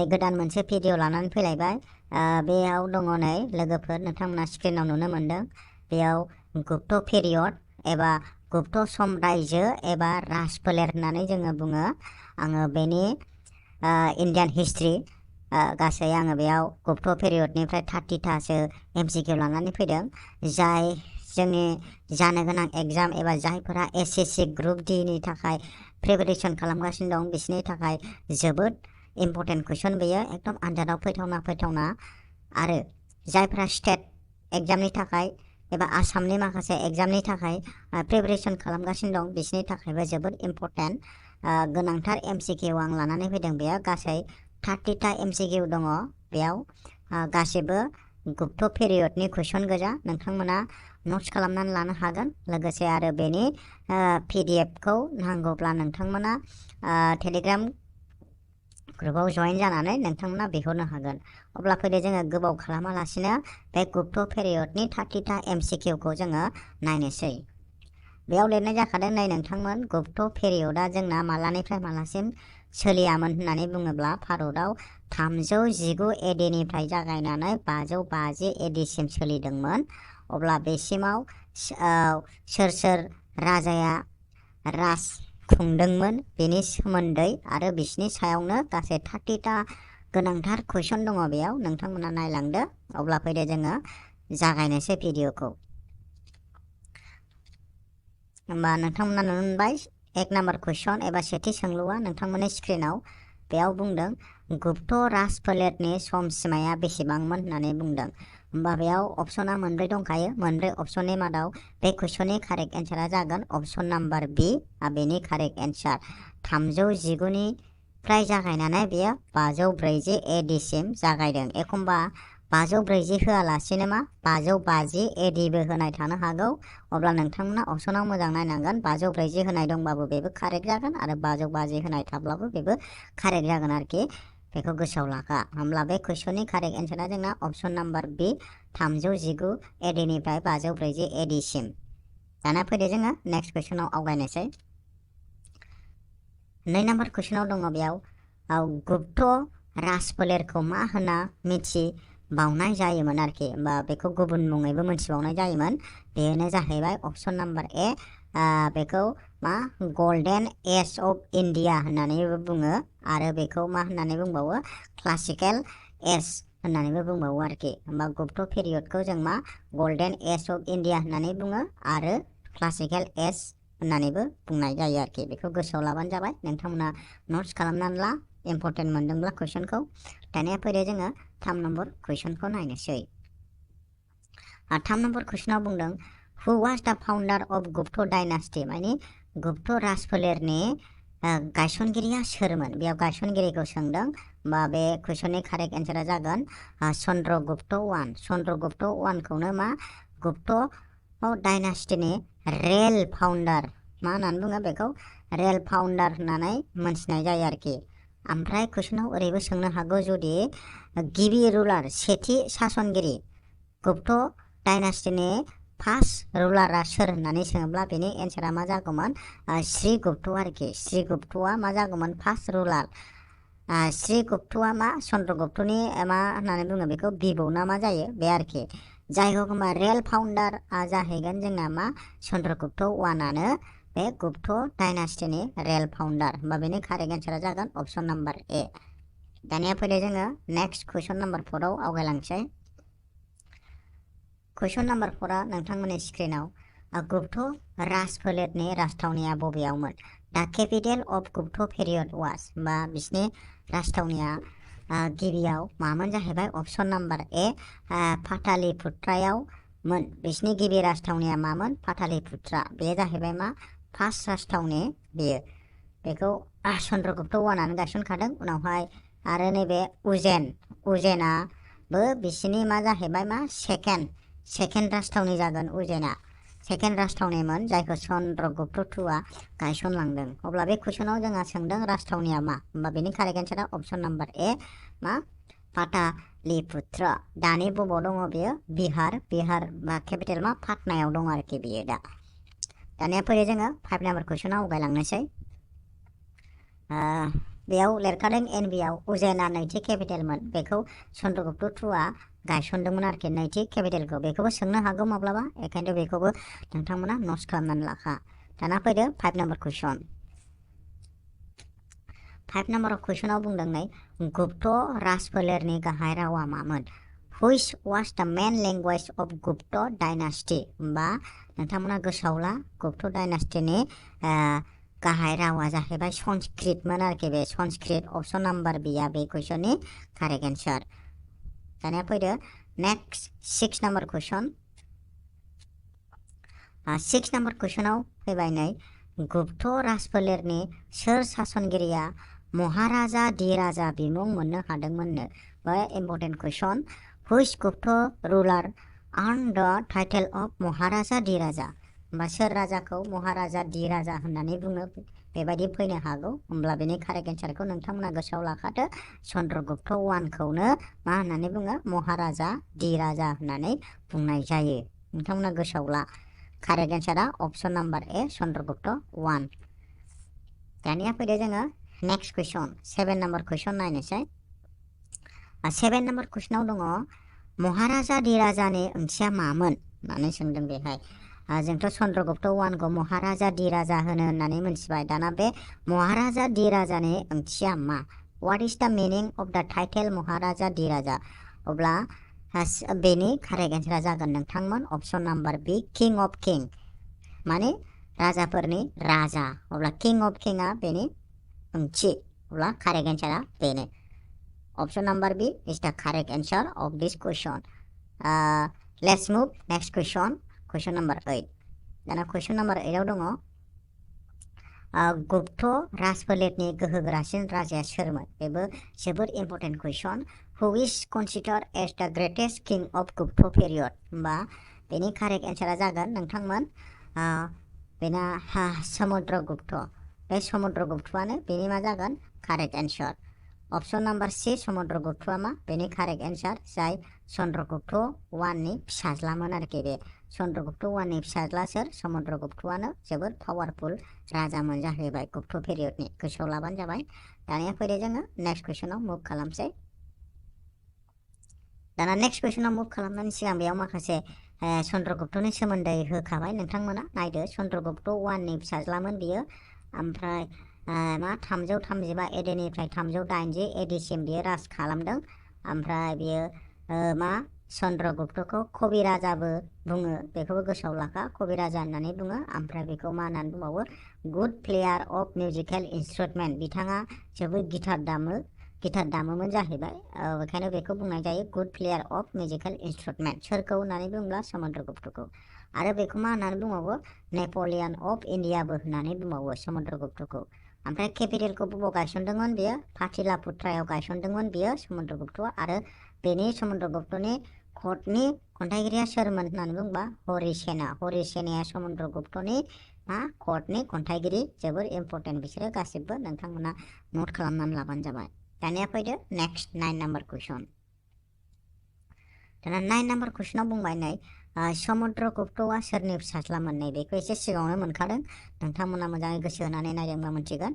गोदान मोनसे भिडिअ लानानै फैलायबाय। बेयाव दङ नै लोगोफोर, नोंथांमोना स्क्रिनाव नुनो मोनदों। बेयाव गुप्त पेरियड एबा गुप्त साम्रायजो एबा राजफोलेर होननानै जोङो बुङो। आङो बेनि इन्डियान हिस्ट्रि गासै आङो बेयाव गुप्त पेरियडनिफ्राय 30थासो MCQ लानानै फैदों, जाय जोंनि जानो गोनां एग्जाम एबा जायफोरा SSC ग्रुप D नि थाखाय प्रिपारेसन खालामगासिनो दं बिसोरनि थाखाय जोबोद इम्पर्टेन्ट कुइसन। बेयो एकदम आनजादाव फैथावना आरो जायफ्रा स्टेट एग्जामनि थाखाय एबा आसामनि माखासे एग्जामनि थाखाय प्रिपारेसन खालामगासिनो दं बिसोरनि थाखायबो जोबोद इम्पर्टेन्ट गोनांथार MCQ आं लानानै फैदों। बेयाव गासै 30टा MCQ दङ। बेयाव गासिबो गुप्त पेरियडनि कुइसन गोजा। नोंथांमोना नट्स खालामनानै लानो हागोन। लोगोसे आरो बेनि PDF खौ नांगौब्ला नोंथांमोना टेलिग्राम ग्रुपआव जइन जानानै नोंथांमोना बिहरनो हागोन। अब्ला फैदो जोङो गोबाव खालामालासिनो बे गुप्त पेरियडनि 30टा MCQ खौ जोङो नायनोसै। बेयाव लिरनाय जाखादों नै नोंथांमोन, गुप्त पेरियडआ जोंना मालानिफ्राय मालासिम सोलियामोन होननानै बुङोब्ला भारतआव 319 AD निफ्राय जागायनानै 550 AD सिम सोलिदोंमोन। अब्ला बेसिमाव सोर सोर राजाया राज खुंदोंमोन बेनि सोमोन्दै आरो बिसिनि सायावनो गासै 30टा गोनांथार कुइसन दङ। बेयाव नोंथांमोना नायलांदो। अब्ला फैदो जोङो जागायनोसै भिडिअखौ। होमबा नोंथांमोना नुनो मोनबाय 1 नाम्बार कुइसन एबा सेथि सोंलुआ नोंथांमोननि स्क्रिनाव। बेयाव बुंदों गुप्त राजफोलेरनि समसिमाया बेसेबांमोन होननानै बुंदों। होमबा बेयाव अपसना मोनब्रै दंखायो। मोनब्रै अपसननि मादाव बे कुइसननि कारेक्ट एन्सारा जागोन अपसन नाम्बार B। बेनि कारेक्ट एन्सार 319 निफ्राय जागायनानै बेयो 540 AD सिम जागायदों। एखमबा 540 होआलासिनो 550 AD बो होनाय थानो हागौ। अब्ला नोंथांमोना अपसनाव मोजां नायनांगोन। 540 होनाय दंबाबो बेबो कारेक्ट जागोन आरो 550 होनाय थाब्लाबो बेबो कारेक्ट जागोन आरोखि। बेखौ गोसोआव लाखा। होमब्ला बे कुइसननि कारेक्ट एन्सारा जोंना अपसन नाम्बार B 319 AD निफ्राय 540 AD सिम। दाना फैदो जोङो नेक्स्ट कुइसनाव आवगायनोसै। 2 नाम्बार कुइसनाव दङ बेयाव गुप्त राजफोलेरखौ मा होनना मिथिबावनाय जायोमोन आरोखि, बा बेखौ गुबुन मुङैबो मिथिबावनाय जायोमोन। बेनो जाहैबाय अपसन नाम्बार A। बेखौ गल्डेन एज अफ इन्डिया होननानैबो बुङो आरो बेखौ मा होननानै बुंबावो क्लासिकेल एज होननानैबो बुंबावो आरोखि। होमबा गुप्त पेरियडखौ जों गल्डेन एज अफ इन्डिया होननानै बुङो आरो क्लासिकेल एज होननानैबो बुंनाय जायो आरोखि। बेखौ गोसोआव लाबानो जाबाय। नोंथांमोना नट्स खालामनानै ला इम्पर्टेन्ट मोनदोंब्ला कुइसनखौ। दानिया फैदो जोङो 3 नम्बर कुइसनखौ नायनोसै। 3 नम्बर कुइसनाव बुंदों हु वाज द फाउन्डार अफ गुप्त डाइनास्टि, माने गुप्त राजफोलेरनि गायसनगिरिया सोरमोन। बेयाव गायसनगिरिखौ सोंदों। बा बे कुइसननि कारेक्ट एन्सारा जागोन चन्द्रगुप्त I। चन्द्रगुप्त I खौनो गुप्त डाइनास्टिनि रेल फाउन्डार होननानै बुङो। बेखौ रेल फाउन्डार होननानै मोनथिनाय जायो आरोखि। ओमफ्राय कुइसनाव ओरैबो सोंनो हागौ, जुदि गिबि रुलार सेथि सासनगिरि गुप्त डाइनास्टिनि फार्स्ट रुलारा सोर होननानै सोङोब्ला बेनि एन्सारा मा जागौमोन श्रीगुप्त आरोखि। श्रीगुप्तआ मा जागौमोन फार्स्ट रुलार। श्रीगुप्तआ चन्द्रगुप्तनि मा होननानै बुङो बेखौ बिबौ ना मा जायो बे आरोखि। जाय हक होमबा रेल फाउन्डारआ जाहैगोन जोंना चन्द्रगुप्त Iआनो बे गुप्त डाइनास्टिनि रेल फाउन्डार। होमबा बेनि कारेक्ट एन्सारा जागोन अपसन नाम्बार A। दानिया फैदो जोङो नेक्स्ट कुइसन नाम्बार 4 आव आवगायलांसै। कुइसन नाम्बार 4आ नोंथांमोननि स्क्रिनाव गुप्त राजफोलेरनि राजथावनिया बबेयावमोन। दा केपिटेल अफ गुप्त पेरियड वाज, बा बिसिनि राजथावनिया गिबियाव मामोन जाहैबाय अपसन नाम्बार A पाटालिपुत्रायावमोन। बिसिनि गिबि राजथावनिया मामोन पाटालिपुत्रा। बेयो जाहैबाय फार्स्ट राजथावनि बेयो। बेखौ चन्द्रगुप्त Iआनो गायसनखादों। उनावहाय आरो नैबे उज्जैनाबो बिसिनि जाहैबाय सेकेन्ड राजथावनि जागोन। उज्जैना सेकेन्ड राजथावनिमोन जायखौ चन्द्रगुप्त IIआ गायसनलांदों। अब्ला बे कुइसनाव जोंहा सोंदों राजथावनिया मा, होमबा बेनि कारेक्ट एन्सारा अपसन नाम्बार A पाटालिपुत्र। दानि बबाव दङ बेयो बिहार केपिटेल पाटनायाव दं आरोखि बेयो दा। दानिया फैदो जोङो 5 नाम्बार कुइसनाव आवगायलांनोसै। बेयाव लिरखादों एनबिआव उजैना नैथि केपिटेलमोन बेखौ चन्द्रगुप्त टुआ गायसनदोंमोन आरोखि नैथि केपिटेलखौ बेखौबो सोंनो हागौ माब्लाबा बेखायनोथ' बेखौबो नोंथांमोना नट्स खालामनानै लाखा। दाना फैदो 5 नाम्बार कुइसन। 5 नाम्बार कुइसनाव बुंदों नै गुप्त राजफोलेरनि गाहाय रावा मामोन? Which was the main language of Gupta dynasty? बा नोंथांमोना गोसोआव ला गुप्त डायनास्टिनि गाहाय रावा जाहैबाय संस्कृतमोन आरोखि बे संस्कृत अपसन नाम्बार बिया बे कुइसननि कारेक्ट एन्सार। दानिया फैदो नेक्स्ट 6 नाम्बार कुइसन। 6 नाम्बार कुइसनाव फैबाय नै गुप्त राजफोलेरनि सोर सासनगिरिया महाराजा धीराजा बिमुं मोननो हादोंमोननो? बे important question. Which Gupta ruler earned the title of महाराजा धीराजा? बा सोर राजाखौ महाराजा धीराजा होननानै बुङो बेबायदि फैनो हागौ होमब्ला बेनि कारेक्ट एन्सारखौ नोंथांमोना गोसोआव लाखादो चन्द्रगुप्त 1 खौनो मा होननानै बुङो महाराजा धीराजा होननानै बुंनाय जायो। नोंथांमोना गोसोआव ला कारेक्ट एन्सारा अपसन नाम्बार ए चन्द्रगुप्त 1। दानिया फैदो जोङो नेक्स्ट कुइसन 7 नाम्बार कुइसन नायनोसै। 7 नाम्बार कुइसनाव दङ महाराजा धीराजानि ओंथिया मामोन होननानै सोंदों बेहाय। जोंथ' चन्द्रगुप्त 1 खौ महाराजा धीराजा होननानै मोनथिबाय। दाना बे महाराजा धीराजानि ओंथिया मा? What is the meaning of the title महाराजा धीराजा? अब्ला बेनि कारेक्ट एन्सारा जागोन नोंथांमोन अपसन नाम्बार बी किं अफ किं माने राजाफोरनि राजा। अब्ला किं अफ किंआ बेनि ओंथि अब्ला कारेक्ट एन्सारा बेनो। Option number B is the correct answer of this question. Let's move next question. Question number 8. दाना question number 8 आव दङ गुप्त राजफोलेरनि गोहोगोरासिन राजाया सोरमोन? बेबो जोबोद important question. Who is considered as the greatest king of Gupta period? होमबा बेनि कारेक्ट एन्सारा जागोन नोंथांमोन बेना समुद्रगुप्त। बे समुद्रगुप्तआनो बेनि मा जागोन कारेक्ट एन्सार। अपसन नाम्बार सी समुद्रगुप्तआ मा बेनि कारेक्ट एन्सार जाय चन्द्रगुप्त 1 नि फिसाज्लामोन आरोखि बे चन्द्रगुप्त 1 नि फिसाज्ला सोर समुद्रगुप्तआनो जोबोद पावारफुल राजामोन जाहैबाय गुप्त पिरियडनि गोसोआव लाबानो जाबाय। दानिया फैदो जोङो नेक्स्ट कुइसनाव मुभ खालामसै। दाना नेक्स्ट कुइसनाव मुभ खालामनायनि सिगां बेयाव माखासे चन्द्रगुप्तनि सोमोन्दै होखाबाय नोंथांमोना नायदो चन्द्रगुप्त 1 नि फिसाज्लामोन बियो ओमफ्राय मा 335 एडिनिफ्राय 380 एडिसिम बियो राज खालामदों। ओमफ्राय बियो मा चन्द्रगुप्तखौ कबि राजाबो बुङो बेखौबो गोसोआव लाखा कबि राजा होननानै बुङो। ओमफ्राय बेखौ मा होननानै बुंबावो good player of musical instrument बिथाङा जोबोद गिटार दामोमोन जाहैबाय बेखायनो बेखौ बुंनाय जायो good player of musical instrument. सोरखौ होननानै बुङोब्ला समुद्रगुप्तखौ। आरो बेखौ मा होननानै बुंबावो नेपलियन अफ इन्डियाबो होननानै बुंबावो समुद्रगुप्तखौ। ओमफ्राय केपिटेलखौ बबाव गायसनदोंमोन बियो पाटलिपुत्रायाव गायसनदोंमोन बियो समुद्रगुप्तआ। आरो बेनि समुद्रगुप्तनि कर्टनि खन्थाइगिरिया सोरमोन होननानै बुंबा हरिसेना। हरिसेनाया समुद्रगुप्तनि मा कर्टनि खन्थाइगिरि। जोबोर इम्पर्टेन्ट बिसोरो गासिबो नोंथांमोना नट खालामनानै लाबानो जाबाय। दानिया फैदो नेक्स्ट 9 नाम्बार कुइसन। दाना 9 नाम्बार कुइसनाव बुंबाय नै समुद्रगुप्तआ सोरनि फिसाज्लामोन? नै बेखौ एसे सिगाङावनो मोनखादों नोंथांमोना मोजाङै गोसो होनानै नायदोंबा मोनथिगोन।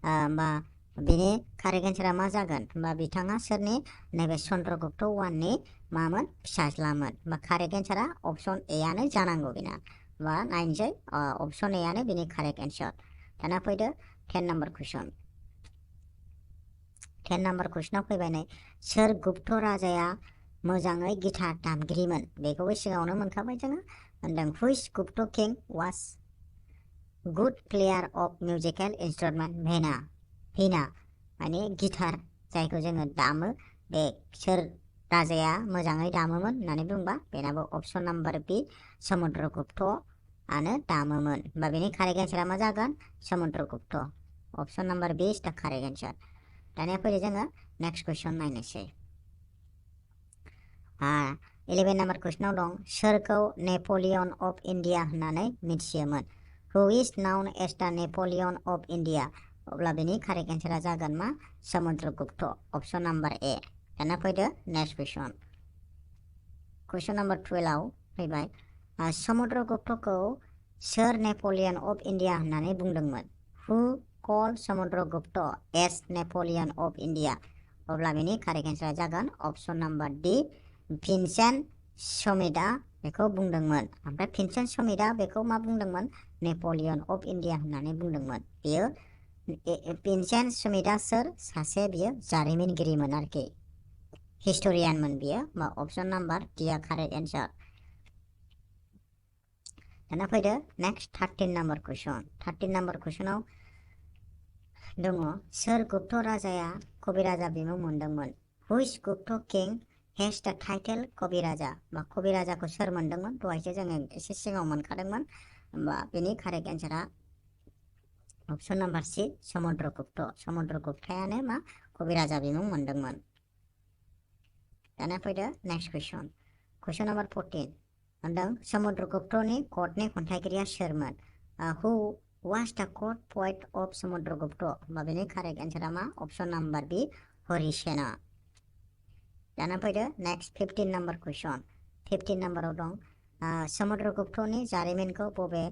होमबा बेनि कारेक्ट एन्सारा मा जागोन होमबा बिथाङा सोरनि नैबे चन्द्रगुप्त 1 नि मामोन फिसाज्लामोन। होमबा कारेक्ट एन्सारा अपसन ए आनो जानांगौ बेना। होमबा नायनोसै अपसन ए आनो बेनि कारेक्ट एन्सार। दाना फैदो 10 नाम्बार कुइसन। 10 नाम्बार कुइसनाव फैबाय नै सोर गुप्त राजाया मोजाङै गिटार दामगिरिमोन? बेखौबो सिगाङावनो मोनखाबाय जोङो होनदों which Gupta king was good player of musical instrument veena माने गिटार जायखौ जोङो दामो बे सोर राजाया मोजाङै दामोमोन होननानै बुंबा बेनाबो अपसन नाम्बार बी समुद्रगुप्तआनो दामोमोन। होमबा बेनि कारेक्ट एन्सारा मा जागोन समुद्रगुप्त। अपसन नाम्बार बी इज द कारेक्ट एन्सार। दानिया फैदो जोङो नेक्स्ट कुइसन नायनोसै। 11 नाम्बार कुइसनाव दं सोरखौ नेपलियन अफ इन्डिया होननानै मिथियोमोन? हु इज नाउन एज द नेपलियन अफ इन्डिया? अब्ला बेनि कारेक्ट एन्सारा जागोन मा समुद्रगुप्त। अपसन नाम्बार ए। दाना फैदो नेक्स्ट कुइसन। कुइसन नाम्बार 12 आव फैबाय समुद्रगुप्तखौ सोर नेपलियन अफ इन्डिया होननानै बुंदोंमोन? हु called Samudragupta as Napoleon of India? अब्ला बेनि कारेक्ट एन्सारा जागोन अपसन नाम्बार डि भिनसेन्ट समिटआ बेखौ बुंदोंमोन। ओमफ्राय भिनसेन्ट समिटआ बेखौ मा बुंदोंमोन? नेपलियन अफ इन्डिया होननानै बुंदोंमोन। बेयो भिनसेन्ट समिटआ सोर? सासे बियो जारिमिनगिरिमोन आरोखि, हिस्ट'रियानमोन बियो। अपसन नाम्बार डिआ कारेक्ट एन्सार। दाना फैदो नेक्स्ट 13 नाम्बार कुइसन। 13 नाम्बार कुइसनाव दङ सोर गुप्त राजाया कबिराजा बिमुं मोनदोंमोन? हुइच गुप्त किं हेज द टाइटेल कबिराजा? बा कबिराजाखौ सोर मोनदोंमोन? दहायसो जोङो एसे सिगाङाव मोनखादोंमोन। होमबा बेनि कारेक्ट एन्सारा अपसन नाम्बार सि समुद्रगुप्त। समुद्रगुप्तायानो मा कबिराजा बिमुं मोनदोंमोन। दाना फैदो नेक्स्ट कुइसन। कुइसन नाम्बार 14 होनदों समुद्रगुप्तनि कर्टनि खन्थाइगिरिया सोरमोन? हु वाज द कोर्ट पोएट अफ समुद्रगुप्त? होमबा बेनि कारेक्ट एन्सारा मा? अपसन नाम्बार बि हरिसेना। दाना फैदो नेक्स्ट 15 नाम्बार कुइसन। 15 नाम्बाराव दं समुद्रगुप्तनि जारिमिनखौ बबे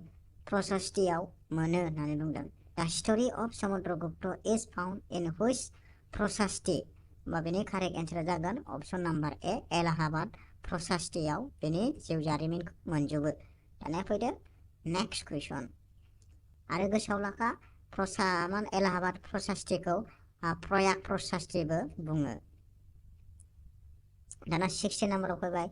प्रशस्तियाव मोनो होननानै बुंदों। द story of Samudragupta is found in which प्रशस्ति? होमबा बेनि कारेक्ट एन्सारा जागोन अपसन नाम्बार ए एलाहाबाद प्रशस्तियाव बेनि जिउ जारिमिनखौ मोनजोबो। दाना फैदो नेक्स्ट कुइसन। आरो गोसोआव लाखा एलाहाबाद प्रशस्तिखौ प्रयाग प्रशस्तिबो बुङो। दाना 16 नाम्बाराव फैबाय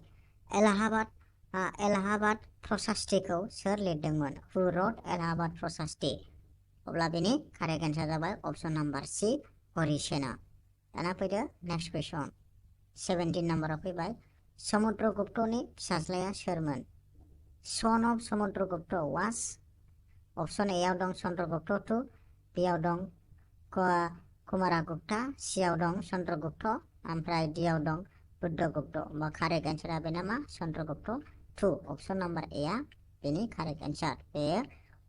एलाहाबाद प्रशस्तिखौ सोर लिरदोंमोन? हु रट एलाहाबाद प्रशस्ति? अब्ला बेनि कारेक्ट एन्सार जाबाय अपसन नाम्बार सि हरिसेना। दाना फैदो नेक्स्ट कुइसन। 17 नाम्बाराव फैबाय समुद्रगुप्तनि फिसाज्लाया सोरमोन? सन अफ समुद्रगुप्त वाज? अपसन ए आव दं चन्द्रगुप्त II, बियाव दं कुमारगुप्ता, सियाव दं चन्द्रगुप्त, ओमफ्राय डियाव दं बुद्धगुप्त। बा कारेक्ट एन्सारा बेना मा? चन्द्रगुप्त II। अपसन नाम्बार ए आ बेनि कारेक्ट एन्सार। बेयो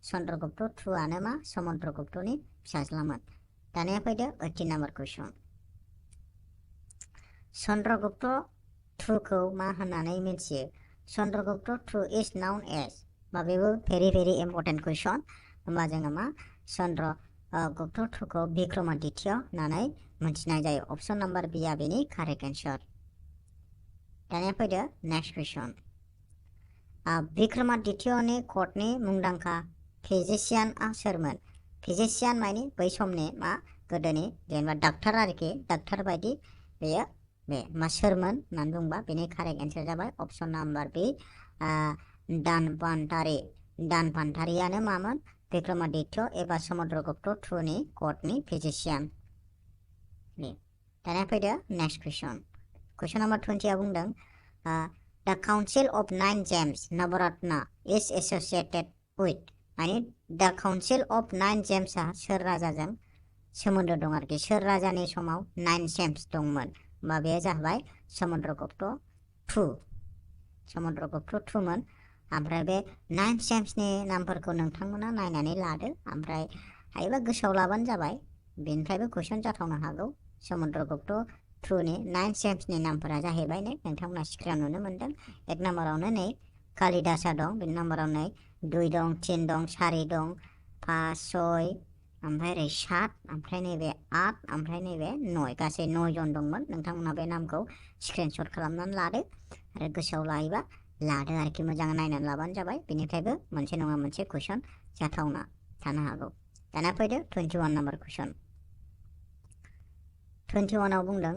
चन्द्रगुप्त II आनो मा? समुद्रगुप्तनि फिसाज्लामोन। दानिया फैदो 18 नाम्बार कुइसन। चन्द्रगुप्त II खौ मा होननानै मिथियो? चन्द्रगुप्त II इज नाउन एज? बा बेबो भेरि इम्पर्टेन्ट कुइसन। होमबा जोङो मा चन्द्रगुप्त II खौ बिक्रमादित्य होननानै मिथिनाय जायो। अपसन नाम्बार बि आ बेनि कारेक्ट एन्सार। दानिया फैदो नेक्स्ट कुइसन। बिक्रमादित्यनि कर्टनि मुंदांखा फिजिशियानआ सोरमोन? फिजिशियान मानि बै समनि मा गोदोनि जेनेबा डाक्टार आरोखि, डाक्टार बायदि बेयो बे मा सोरमोन होननानै बुंबा बेनि कारेक्ट एन्सार जाबाय अपसन नाम्बार बि दानपान्तारि। दानपान्तारियानो मामोन? बिक्रमादित्य एबा समुद्रगुप्त IIनि कर्टनि फिजिशियान। दानिया फैदो नेक्स्ट कुइसन। कुइसन नाम्बार 20 आ बुंदों द council of 9 James Navratna is associated with? माने द काउन्सिल अफ 9 जेम्सआ सोर राजाजों सोमोन्दो दं आरोखि, सोर राजानि समाव 9 जेम्स दंमोन? होमबा बेयो जाबाय समुद्रगुप्त II। समुद्रगुप्त II मोन। ओमफ्राय बे 9 जेम्सनि नामफोरखौ नोंथांमोना नायनानै लादो, ओमफ्राय हायोबा गोसोआव लाबानो जाबाय। बेनिफ्रायबो कुइसन जाथावनो हागौ। समुद्रगुप्त IIनि 9 जेम्सनि नामफोरा जाहैबाय नै नोंथांमोना स्क्रिनाव नुनो मोनदों। 1 नाम्बारावनो नै कालिदासा दं, बिनि नाम्बाराव नै 2 दं, 3 दं, 4 दं, 5, 6, ओमफ्राय ओरै 7, ओमफ्राय नैबे 8, ओमफ्राय नैबे 9, गासै 9 जन दंमोन। नोंथांमोना बे नामखौ स्क्रिनशट खालामनानै लादो आरो गोसोआव लायोबा लादो आरोखि, मोजां नायनानै लाबानो जाबाय। बेनिफ्रायबो मोनसे नङा मोनसे कुइसन जाथावना थानो हागौ। दाना फैदो 21 नाम्बार कुइसन। 21 आव बुंदों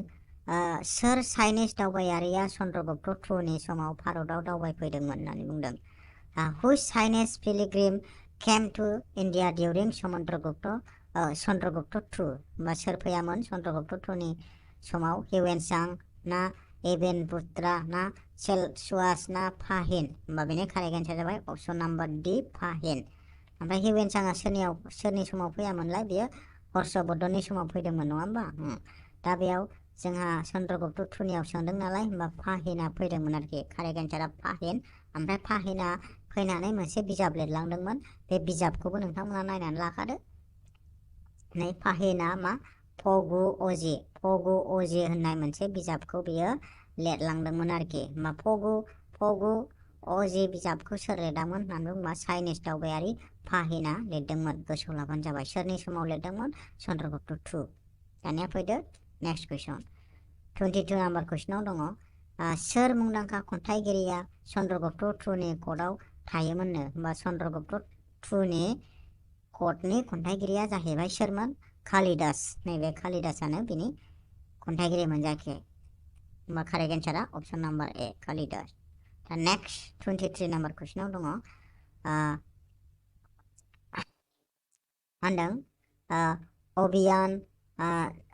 सोर चाइनिज दावबायारिया चन्द्रगुप्त IIनि समाव भारतआव दावबायफैदोंमोन होननानै बुंदों। Which Chinese pilgrim came to India during Chandragupta II? होमबा सोर फैयामोन चन्द्रगुप्त IIनि समाव? हिउएनसां ना एबेनपुत्रा ना सेलसुआस ना फाहिन? होमबा बेनि कारेक्ट एन्सार जाबाय अपसन नाम्बार डि फाहिन। ओमफ्राय हिउएनसांआ सोरनि समाव फैयामोनलाय? बियो हर्षवर्धननि समाव फैदोंमोन, नङा होमबा? दा बेयाव जोंहा चन्द्रगुप्त IIनियाव सोंदों नालाय, होमबा फाहिना फैदोंमोन आरोखि। कारेक्ट एन्सारा फाहिन। ओमफ्राय फाहिना फैनानै मोनसे बिजाब लिरलांदोंमोन। बे बिजाबखौबो नोंथांमोना नायनानै लाखादो। नै फाहिना मा फगु अजि होननाय मोनसे बिजाबखौ बियो लिरलांदोंमोन आरोखि। होमबा फगु अजि बिजाबखौ सोर लिरदोंमोन होननानै बुङोबा चाइनिज दावबायारि फाहिना लिरदोंमोन। गोसोआव लाबानो जाबाय सोरनि समाव लिरदोंमोन चन्द्रगुप्त II। दानिया फैदो नेक्स्ट कुइसन 22 नाम्बार कुइसनाव दङ सोर मुंदांखा खन्थाइगिरिया चन्द्रगुप्त IIनि कर्टआव थायोमोननो होमबा चन्द्रगुप्त IIनि कर्टनि खन्थाइगिरिया जाहैबाय सोरमोन कालिदास। नैबे कालिदासानो बिनि खन्थाइगिरिमोन जायखि होमबा कारेक्ट एन्सारा अपसन नाम्बार ए कालिदास। नेक्स्ट 23 नाम्बार कुइसनाव दङ होनदों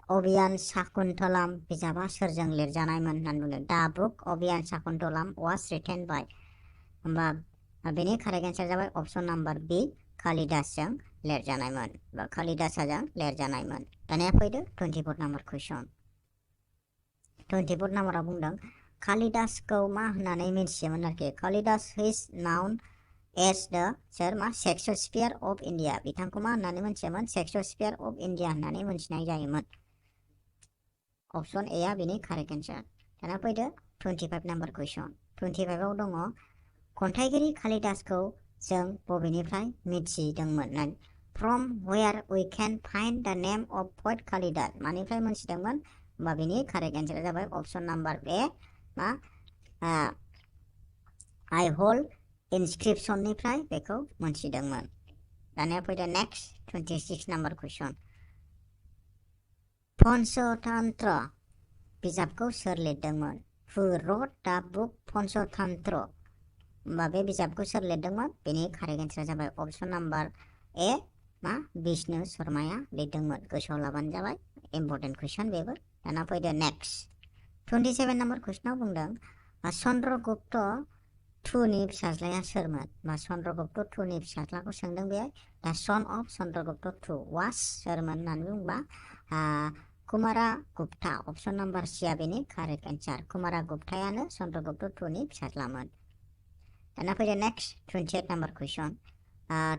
अभियान शाकुन्तलम बिजाबा सोरजों लिरजानायमोन होननानै बुंदों। The book Abhijnana Shakuntalam was written by होमबा बेनि कारेक्ट एन्सार जाबाय अपसन नाम्बार बी कालिदासजों लिरजानायमोन बा कालिदासजों लिरजानायमोन। दानिया फैदो 24 नाम्बार कुइसन 24 नाम्बाराव बुंदों कालिदासखौ मा होननानै मिथियोमोन आरोखि कालिदास इज नाउन एज द सोर मा शेक्सपियार अफ इन्डिया बिथांखौ मा होननानै मिथियोमोन शेक्सपियार अफ इन्डिया होननानै मिथिनाय जायोमोन। अपसन ए आ बिनि कारेक्ट एन्सार। दाना फैदो 25 नाम्बार कुइसन 25 आव दङ खन्थाइगिरि कालिदासखौ जों बबेनिफ्राय मिथिदोंमोन from where we can find the name of poet Kalidas मानिफ्राय मिथिदोंमोन होमबा बिनि कारेक्ट एन्सारा जाबाय अपसन नाम्बार ए मा आइहोल इनस्क्रिप्शननिफ्राय बेखौ मिथिदोंमोन। दानिया फैदो नेक्स्ट 26 नाम्बार कुइसन पंचतंत्र बिजाबखौ सोर लिरदोंमोन हु रट द बुक पंचतंत्र होमबा बे बिजाबखौ सोर लिरदोंमोन बेनि कारेक्ट एन्सारा जाबाय अपसन नाम्बार ए मा बिष्णु शर्माया लिरदोंमोन। गोसोआव लाबानो जाबाय इम्पर्टेन्ट कुइसन बेबो। दाना फैदो नेक्स्ट 27 नाम्बार कुइसनाव बुंदों चन्द्रगुप्त IIनि फिसाज्लाया सोरमोन बा चन्द्रगुप्त IIनि फिसाज्लाखौ सोंदों बेहाय दा सन अफ चन्द्रगुप्त II वाज सोरमोन होननानै बुंबा कुमारा गुप्ता अपसन नाम्बार सी आ बेनि कारेक्ट एन्सार कुमारा गुप्तायानो चन्द्रगुप्त IIनि फिसाज्लामोन। दाना फैदो नेक्स्ट 28 नाम्बार कुइसन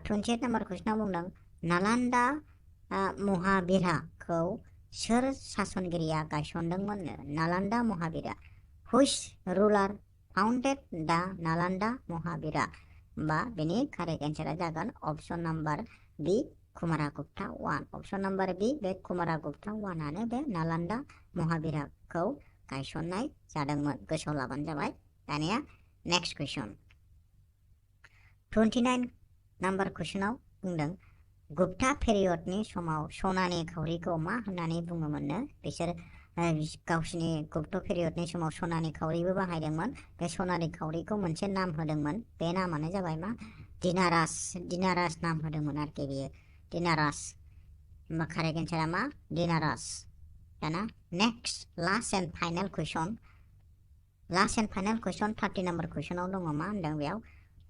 28 नाम्बार कुइसनाव बुंदों नालान्दा महाबीराखौ सोर सासनगिरिया गायसनदोंमोननो नालान्दा महाबीरा हुइच रुलार फाउन्डेड द नालान्दा महाबीरा होमबा बेनि कारेक्ट एन्सारा जागोन option number B Kumaragupta I option number B बे कुमारागुप्ता Iआनो बे नालान्दा महाबीराखौ गायसननाय जादोंमोन। गोसोआव लाबानो जाबाय। दानिया नेक्स्ट कुइसन 29 नाम्बार कुइसनाव बुंदों गुप्ता पेरियडनि समाव सनानि खावरिखौ मा होननानै बुङोमोननो बिसोर गावसिनि गुप्त पेरियडनि समाव सनानि खावरिबो बाहायदोंमोन। बे सनानि खावरिखौ मोनसे नाम होदोंमोन बे नामानो जाबाय मा दिनारास नाम होदोंमोन आरोखि बेयो दिनारास होमबा कारेक्ट एन्सारा मा दिनारास। दाना next last and final question 30 number कुइसनाव दङ मा होनदों बेयाव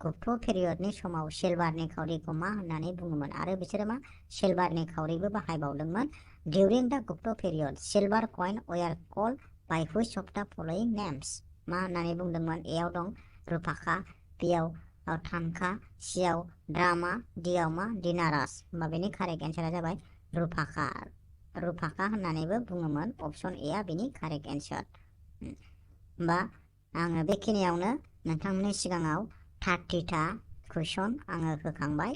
गुप्त पेरियडनि समाव सिलभारनि खावरिखौ मा होननानै बुङोमोन आरो बिसोरो मा सिलभारनि खावरिबो बाहायबावदोंमोन। During the Gupta period, silver coin were called by which of the following names? मा होननानै बुंदोंमोन एयाव दं रुपाखा बियाव थानखा सियाव ड्रामा डियाव मा दिनारास होमबा बेनि कारेक्ट एन्सारा जाबाय रुपाखा होननानैबो बुङोमोन। अपसन ए आ बेनि कारेक्ट एन्सार। होमबा आङो बेखिनियावनो नोंथांमोननि सिगाङाव 30टा कुइसन आङो होखांबाय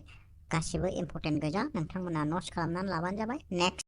गासिबो इम्पर्टेन्ट गोजा नोंथांमोना नट्स खालामनानै लाबानो जाबाय। नेक्स्ट